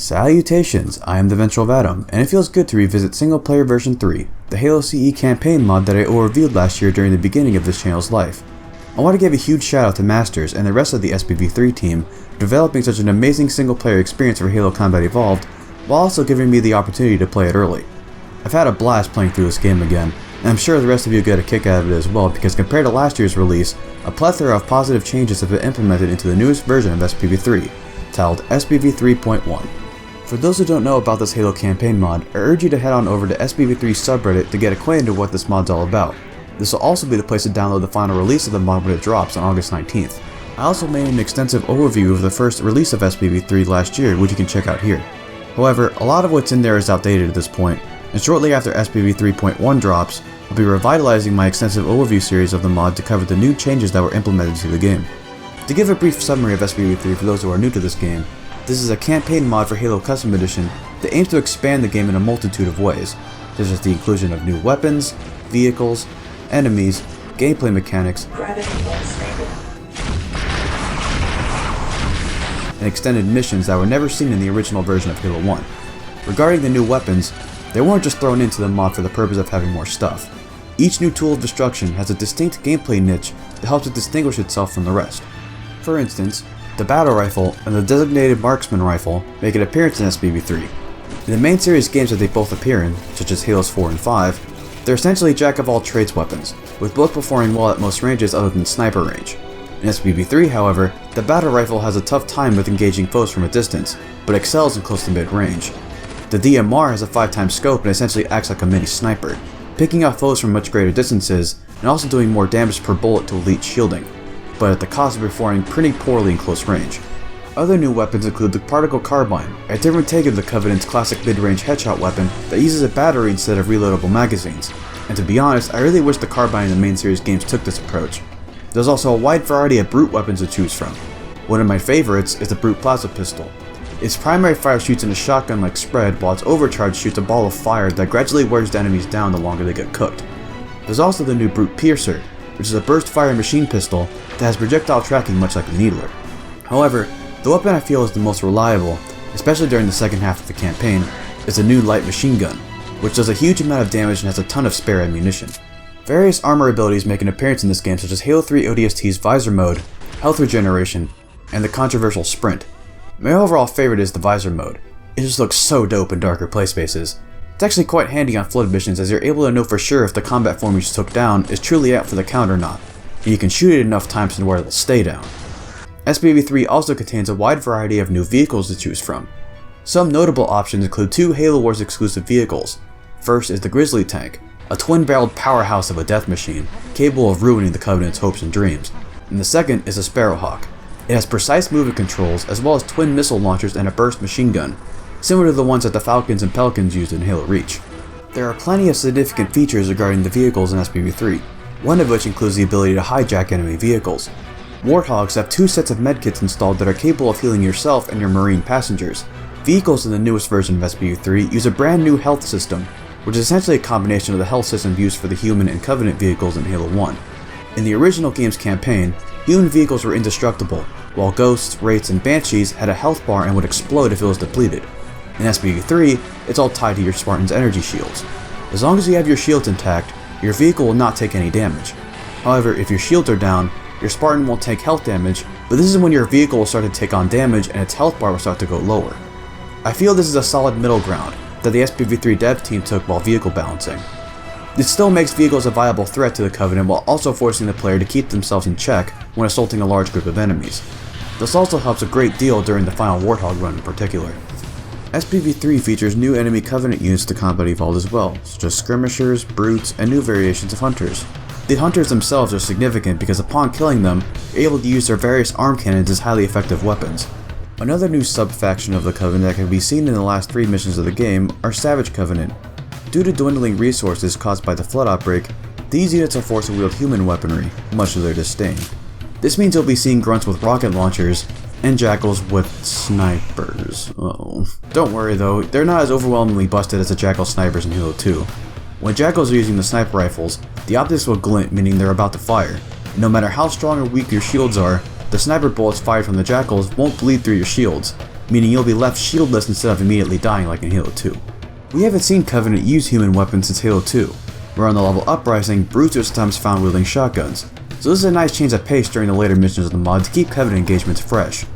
Salutations, I am the Ventral Atom, and it feels good to revisit Single Player version 3, the Halo CE campaign mod that I revealed last year during the beginning of this channel's life. I want to give a huge shout out to Masters and the rest of the SPV3 team for developing such an amazing single player experience for Halo Combat Evolved, while also giving me the opportunity to play it early. I've had a blast playing through this game again, and I'm sure the rest of you get a kick out of it as well because compared to last year's release, a plethora of positive changes have been implemented into the newest version of SPV3, titled SPV 3.1. For those who don't know about this Halo campaign mod, I urge you to head on over to SPV3 subreddit to get acquainted with what this mod's all about. This will also be the place to download the final release of the mod when it drops on August 19th. I also made an extensive overview of the first release of SPV3 last year, which you can check out here. However, a lot of what's in there is outdated at this point, and shortly after SPV 3.1 drops, I'll be revitalizing my extensive overview series of the mod to cover the new changes that were implemented to the game. To give a brief summary of SPV3 for those who are new to this game, this is a campaign mod for Halo Custom Edition that aims to expand the game in a multitude of ways, such as the inclusion of new weapons, vehicles, enemies, gameplay mechanics, and extended missions that were never seen in the original version of Halo 1. Regarding the new weapons, they weren't just thrown into the mod for the purpose of having more stuff. Each new tool of destruction has a distinct gameplay niche that helps it distinguish itself from the rest. For instance, the Battle Rifle and the Designated Marksman Rifle make an appearance in SPV3. In the main series games that they both appear in, such as Halos 4 and 5, they're essentially jack-of-all-trades weapons, with both performing well at most ranges other than sniper range. In SPV3, however, the Battle Rifle has a tough time with engaging foes from a distance, but excels in close to mid-range. The DMR has a 5x scope and essentially acts like a mini sniper, picking off foes from much greater distances and also doing more damage per bullet to elite shielding, but at the cost of performing pretty poorly in close range. Other new weapons include the Particle Carbine, a different take of the Covenant's classic mid-range headshot weapon that uses a battery instead of reloadable magazines, and to be honest, I really wish the Carbine in the main series games took this approach. There's also a wide variety of brute weapons to choose from. One of my favorites is the Brute Plasma Pistol. Its primary fire shoots in a shotgun-like spread, while its overcharge shoots a ball of fire that gradually wears the enemies down the longer they get cooked. There's also the new Brute Piercer, which is a burst fire machine pistol that has projectile tracking much like the Needler. However, the weapon I feel is the most reliable, especially during the second half of the campaign, is the new light machine gun, which does a huge amount of damage and has a ton of spare ammunition. Various armor abilities make an appearance in this game, such as Halo 3 ODST's Visor Mode, Health Regeneration, and the controversial Sprint. My overall favorite is the Visor Mode. It just looks so dope in darker play spaces. It's actually quite handy on flood missions as you're able to know for sure if the combat form you just took down is truly out for the count or not, and you can shoot it enough times to where it'll stay down. SPV3 also contains a wide variety of new vehicles to choose from. Some notable options include two Halo Wars exclusive vehicles. First is the Grizzly Tank, a twin-barreled powerhouse of a death machine, capable of ruining the Covenant's hopes and dreams. And the second is a Sparrowhawk. It has precise movement controls as well as twin missile launchers and a burst machine gun, similar to the ones that the Falcons and Pelicans used in Halo Reach. There are plenty of significant features regarding the vehicles in SPV3, one of which includes the ability to hijack enemy vehicles. Warthogs have two sets of medkits installed that are capable of healing yourself and your marine passengers. Vehicles in the newest version of SPV3 use a brand new health system, which is essentially a combination of the health system used for the human and Covenant vehicles in Halo 1. In the original game's campaign, human vehicles were indestructible, while Ghosts, Wraiths, and Banshees had a health bar and would explode if it was depleted. In SPV3, it's all tied to your Spartan's energy shields. As long as you have your shields intact, your vehicle will not take any damage. However, if your shields are down, your Spartan won't take health damage, but this is when your vehicle will start to take on damage and its health bar will start to go lower. I feel this is a solid middle ground that the SPV3 Dev team took while vehicle balancing. It still makes vehicles a viable threat to the Covenant while also forcing the player to keep themselves in check when assaulting a large group of enemies. This also helps a great deal during the final Warthog run in particular. SPV3 features new enemy Covenant units to Combat Evolved as well, such as Skirmishers, Brutes, and new variations of Hunters. The Hunters themselves are significant because upon killing them, you're able to use their various arm cannons as highly effective weapons. Another new sub-faction of the Covenant that can be seen in the last 3 missions of the game are Savage Covenant. Due to dwindling resources caused by the Flood outbreak, these units are forced to wield human weaponry, much to their disdain. This means you'll be seeing grunts with rocket launchers, and jackals with snipers. Don't worry though, they're not as overwhelmingly busted as the jackal snipers in Halo 2. When jackals are using the sniper rifles, the optics will glint, meaning they're about to fire. And no matter how strong or weak your shields are, the sniper bullets fired from the jackals won't bleed through your shields, meaning you'll be left shieldless instead of immediately dying like in Halo 2. We haven't seen Covenant use human weapons since Halo 2, where on the level Uprising, brutes are sometimes found wielding shotguns, so this is a nice change of pace during the later missions of the mod to keep Covenant engagements fresh.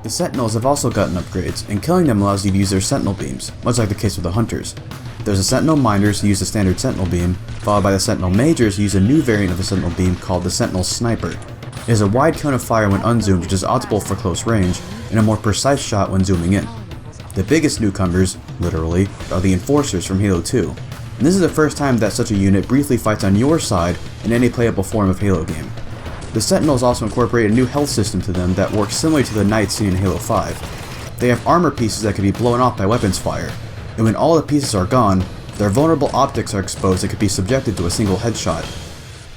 The Sentinels have also gotten upgrades, and killing them allows you to use their Sentinel beams, much like the case with the Hunters. There's the Sentinel Miners who use the standard Sentinel beam, followed by the Sentinel Majors who use a new variant of the Sentinel beam called the Sentinel Sniper. It has a wide cone of fire when unzoomed, which is optimal for close range, and a more precise shot when zooming in. The biggest newcomers, literally, are the Enforcers from Halo 2, and this is the first time that such a unit briefly fights on your side in any playable form of Halo game. The Sentinels also incorporate a new health system to them that works similar to the Knights seen in Halo 5. They have armor pieces that can be blown off by weapons fire, and when all the pieces are gone, their vulnerable optics are exposed that could be subjected to a single headshot.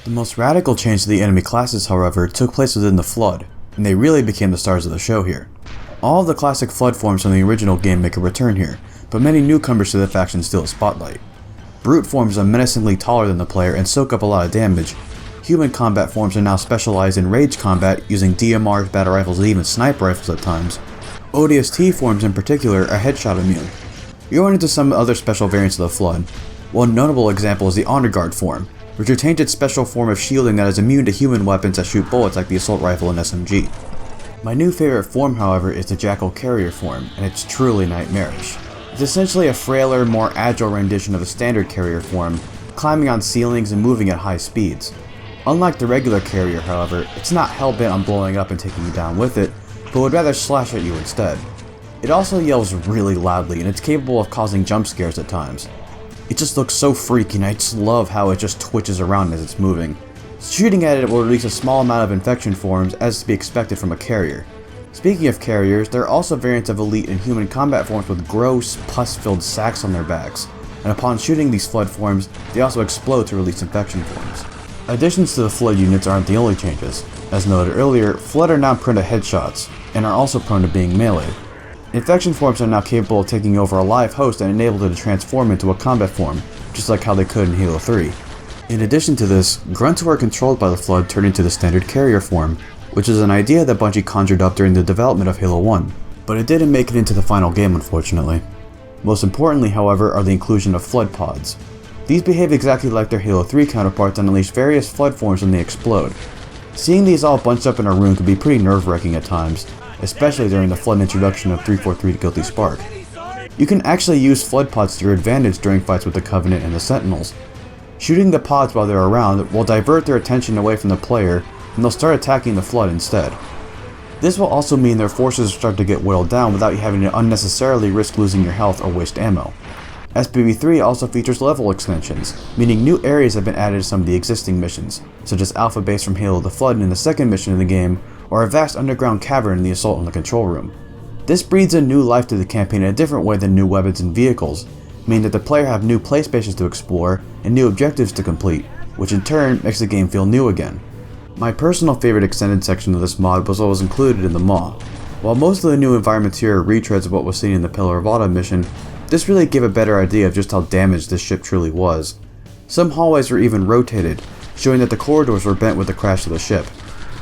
The most radical change to the enemy classes, however, took place within the Flood, and they really became the stars of the show here. All of the classic Flood forms from the original game make a return here, but many newcomers to the faction steal a spotlight. Brute forms are menacingly taller than the player and soak up a lot of damage. Human combat forms are now specialized in rage combat using DMRs, battle rifles, and even sniper rifles at times. ODST forms in particular are headshot immune. You run into some other special variants of the Flood. One notable example is the Honor Guard form, which retains its special form of shielding that is immune to human weapons that shoot bullets like the assault rifle and SMG. My new favorite form, however, is the Jackal Carrier form, and it's truly nightmarish. It's essentially a frailer, more agile rendition of the standard carrier form, climbing on ceilings and moving at high speeds. Unlike the regular carrier, however, it's not hell-bent on blowing up and taking you down with it, but would rather slash at you instead. It also yells really loudly, and it's capable of causing jump scares at times. It just looks so freaky, and I just love how it just twitches around as it's moving. Shooting at it will release a small amount of infection forms, as to be expected from a carrier. Speaking of carriers, there are also variants of elite and human combat forms with gross, pus-filled sacs on their backs, and upon shooting these Flood forms, they also explode to release infection forms. Additions to the Flood units aren't the only changes. As noted earlier, Flood are now prone to headshots, and are also prone to being meleeed. Infection forms are now capable of taking over a live host and enable it to transform into a combat form, just like how they could in Halo 3. In addition to this, grunts who are controlled by the Flood turn into the standard carrier form, which is an idea that Bungie conjured up during the development of Halo 1, but it didn't make it into the final game unfortunately. Most importantly, however, are the inclusion of Flood pods. These behave exactly like their Halo 3 counterparts and unleash various Flood forms when they explode. Seeing these all bunched up in a room can be pretty nerve-wracking at times, especially during the Flood introduction of 343 Guilty Spark. You can actually use Flood pods to your advantage during fights with the Covenant and the Sentinels. Shooting the pods while they're around will divert their attention away from the player, and they'll start attacking the Flood instead. This will also mean their forces start to get whittled down without you having to unnecessarily risk losing your health or waste ammo. SPV3 also features level extensions, meaning new areas have been added to some of the existing missions, such as Alpha Base from Halo the Flood in the second mission of the game, or a vast underground cavern in the Assault on the Control Room. This breathes in new life to the campaign in a different way than new weapons and vehicles, meaning that the player have new play spaces to explore and new objectives to complete, which in turn makes the game feel new again. My personal favorite extended section of this mod was what was included in the Maw. While most of the new environments here are retreads of what was seen in the Pillar of Autumn mission, this really gave a better idea of just how damaged this ship truly was. Some hallways were even rotated, showing that the corridors were bent with the crash of the ship.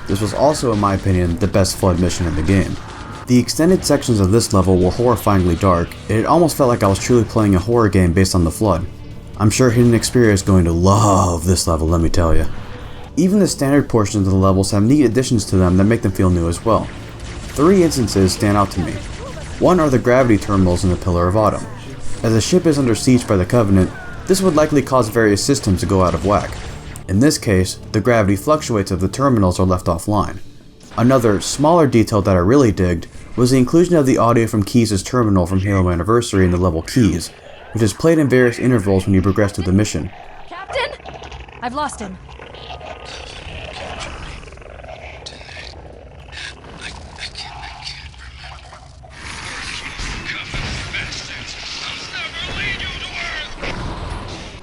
This was also, in my opinion, the best Flood mission in the game. The extended sections of this level were horrifyingly dark, and it almost felt like I was truly playing a horror game based on the Flood. I'm sure Hidden Xperia is going to love this level, let me tell you. Even the standard portions of the levels have neat additions to them that make them feel new as well. 3 instances stand out to me. One are the gravity terminals in the Pillar of Autumn. As the ship is under siege by the Covenant, this would likely cause various systems to go out of whack. In this case, the gravity fluctuates if the terminals are left offline. Another, smaller detail that I really digged was the inclusion of the audio from Keyes' terminal from Halo Anniversary in the level Keyes, which is played in various intervals when you progress through the mission. Captain? I've lost him.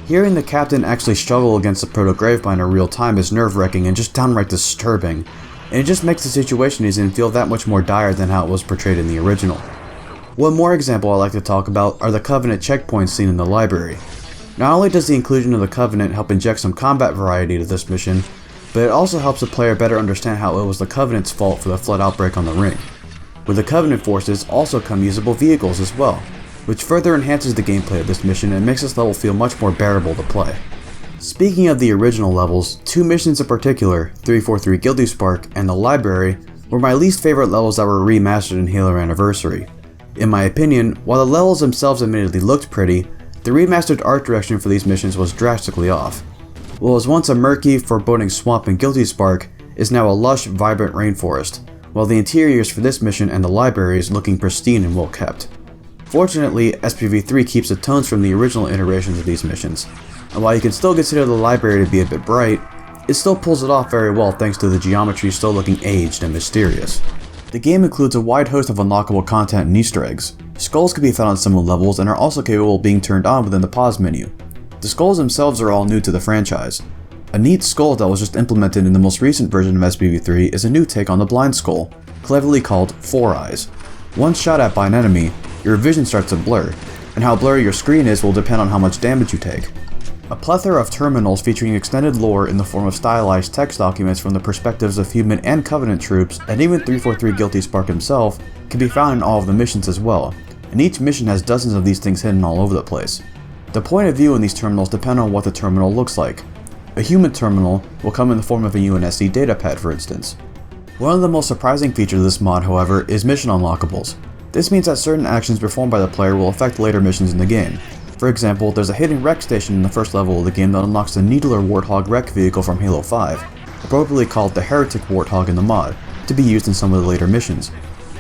Hearing the captain actually struggle against the proto-gravemind in real time is nerve-wracking and just downright disturbing, and it just makes the situation he's in feel that much more dire than how it was portrayed in the original. One more example I like to talk about are the Covenant checkpoints seen in the library. Not only does the inclusion of the Covenant help inject some combat variety to this mission, but it also helps the player better understand how it was the Covenant's fault for the flood outbreak on the ring. With the Covenant forces also come usable vehicles as well, which further enhances the gameplay of this mission and makes this level feel much more bearable to play. Speaking of the original levels, two missions in particular, 343 Guilty Spark and the Library, were my least favorite levels that were remastered in Halo Anniversary. In my opinion, while the levels themselves admittedly looked pretty, the remastered art direction for these missions was drastically off. What was once a murky, foreboding swamp in Guilty Spark is now a lush, vibrant rainforest, while the interiors for this mission and the library is looking pristine and well kept. Fortunately, SPV3 keeps the tones from the original iterations of these missions, and while you can still consider the library to be a bit bright, it still pulls it off very well thanks to the geometry still looking aged and mysterious. The game includes a wide host of unlockable content and Easter eggs. Skulls can be found on similar levels and are also capable of being turned on within the pause menu. The skulls themselves are all new to the franchise. A neat skull that was just implemented in the most recent version of SPV3 is a new take on the blind skull, cleverly called Four Eyes. Once shot at by an enemy, your vision starts to blur, and how blurry your screen is will depend on how much damage you take. A plethora of terminals featuring extended lore in the form of stylized text documents from the perspectives of human and Covenant troops, and even 343 Guilty Spark himself, can be found in all of the missions as well, and each mission has dozens of these things hidden all over the place. The point of view in these terminals depend on what the terminal looks like. A human terminal will come in the form of a UNSC datapad, for instance. One of the most surprising features of this mod, however, is mission unlockables. This means that certain actions performed by the player will affect later missions in the game. For example, there's a hidden wreck station in the first level of the game that unlocks the Needler Warthog wreck vehicle from Halo 5, appropriately called the Heretic Warthog in the mod, to be used in some of the later missions.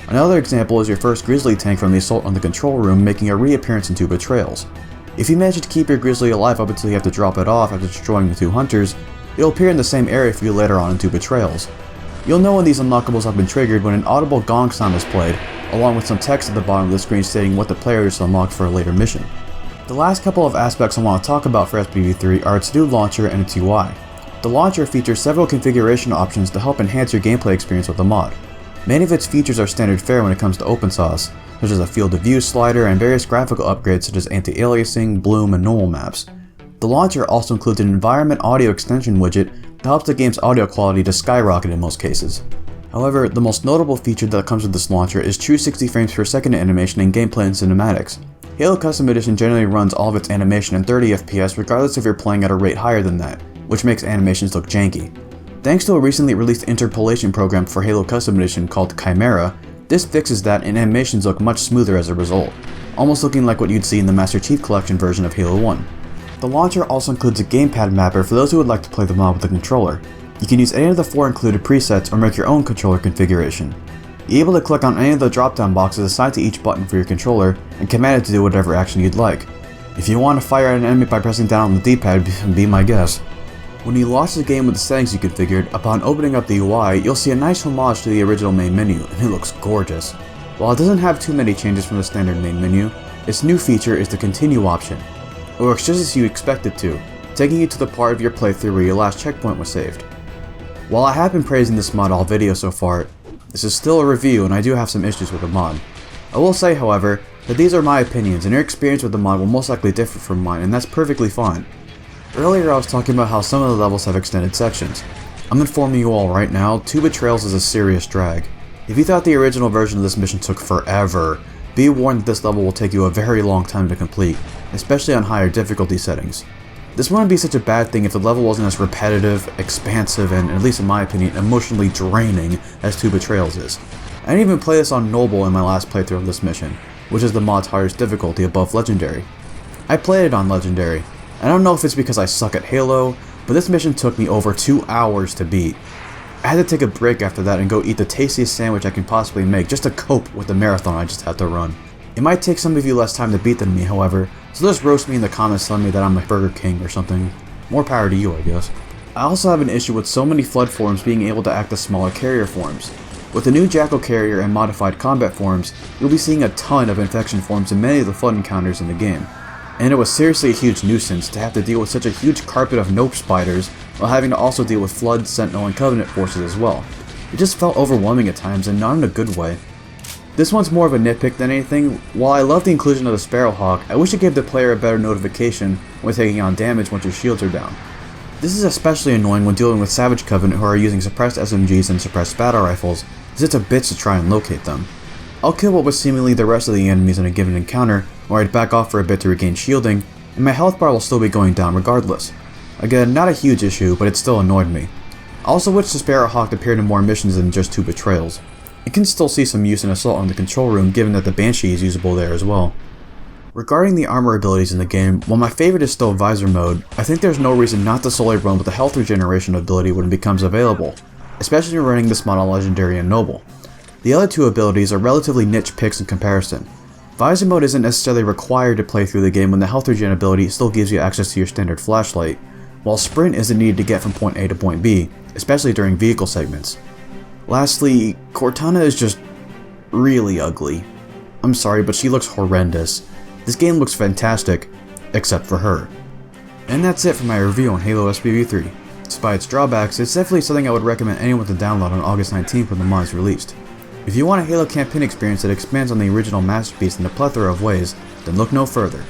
Another example is your first Grizzly tank from the assault on the control room making a reappearance in 2 Betrayals. If you manage to keep your Grizzly alive up until you have to drop it off after destroying the 2 hunters, it'll appear in the same area for you later on in 2 Betrayals. You'll know when these unlockables have been triggered when an audible gong sound is played, along with some text at the bottom of the screen stating what the player is unlocked for a later mission. The last couple of aspects I want to talk about for SPV3 are its new launcher and its UI. The launcher features several configuration options to help enhance your gameplay experience with the mod. Many of its features are standard fare when it comes to open source, such as a field of view slider and various graphical upgrades such as anti-aliasing, bloom, and normal maps. The launcher also includes an environment audio extension widget that helps the game's audio quality to skyrocket in most cases. However, the most notable feature that comes with this launcher is true 60 frames per second animation in gameplay and cinematics. Halo Custom Edition generally runs all of its animation in 30 FPS regardless if you're playing at a rate higher than that, which makes animations look janky. Thanks to a recently released interpolation program for Halo Custom Edition called Chimera, this fixes that and animations look much smoother as a result, almost looking like what you'd see in the Master Chief Collection version of Halo 1. The launcher also includes a gamepad mapper for those who would like to play the mod with a controller. You can use any of the 4 included presets or make your own controller configuration. You're able to click on any of the drop-down boxes assigned to each button for your controller and command it to do whatever action you'd like. If you want to fire at an enemy by pressing down on the D-pad, be my guest. When you launch the game with the settings you configured, upon opening up the UI, you'll see a nice homage to the original main menu, and it looks gorgeous. While it doesn't have too many changes from the standard main menu, its new feature is the Continue option. It works just as you expect it to, taking you to the part of your playthrough where your last checkpoint was saved. While I have been praising this mod all video so far, this is still a review and I do have some issues with the mod. I will say, however, that these are my opinions and your experience with the mod will most likely differ from mine, and that's perfectly fine. Earlier I was talking about how some of the levels have extended sections. I'm informing you all right now, 2 Betrayals is a serious drag. If you thought the original version of this mission took forever, be warned that this level will take you a very long time to complete, especially on higher difficulty settings. This wouldn't be such a bad thing if the level wasn't as repetitive, expansive, and, at least in my opinion, emotionally draining as 2 Betrayals is. I didn't even play this on Noble in my last playthrough of this mission, which is the mod's hardest difficulty above Legendary. I played it on Legendary. I don't know if it's because I suck at Halo, but this mission took me over 2 hours to beat. I had to take a break after that and go eat the tastiest sandwich I can possibly make just to cope with the marathon I just had to run. It might take some of you less time to beat than me, however, so just roast me in the comments telling me that I'm a Burger King or something. More power to you, I guess. I also have an issue with so many flood forms being able to act as smaller carrier forms. With the new Jackal carrier and modified combat forms, you'll be seeing a ton of infection forms in many of the flood encounters in the game. and it was seriously a huge nuisance to have to deal with such a huge carpet of nope spiders while having to also deal with Flood, Sentinel, and Covenant forces as well. It just felt overwhelming at times and not in a good way. This one's more of a nitpick than anything. While I love the inclusion of the Sparrowhawk, I wish it gave the player a better notification when taking on damage once your shields are down. This is especially annoying when dealing with Savage Covenant who are using suppressed SMGs and suppressed battle rifles, as it's a bitch to try and locate them. I'll kill what was seemingly the rest of the enemies in a given encounter, or I'd back off for a bit to regain shielding, and my health bar will still be going down regardless. Again, not a huge issue, but it still annoyed me. I also wish the Sparrowhawk appeared in more missions than just 2 betrayals. It can still see some use in Assault on the control room given that the Banshee is usable there as well. Regarding the armor abilities in the game, while my favorite is still Visor mode, I think there's no reason not to solely run with the health regeneration ability when it becomes available, especially when running this mod on Legendary and Noble. The other 2 abilities are relatively niche picks in comparison. Visor mode isn't necessarily required to play through the game when the health regen ability still gives you access to your standard flashlight, while Sprint isn't needed to get from point A to point B, especially during vehicle segments. Lastly, Cortana is just really ugly. I'm sorry, but she looks horrendous. This game looks fantastic, except for her. And that's it for my review on Halo SPV3. Despite its drawbacks, it's definitely something I would recommend anyone to download on August 19th when the mod is released. If you want a Halo campaign experience that expands on the original masterpiece in a plethora of ways, then look no further.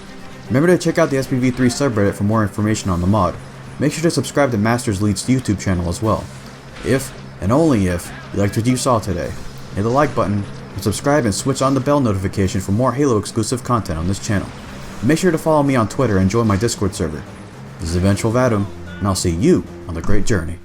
Remember to check out the SPV3 subreddit for more information on the mod. Make sure to subscribe to Masters Lead's YouTube channel as well. If, and only if, you liked what you saw today, hit the like button, and subscribe and switch on the bell notification for more Halo exclusive content on this channel. Make sure to follow me on Twitter and join my Discord server. This is Eventual Vatum, and I'll see you on the great journey.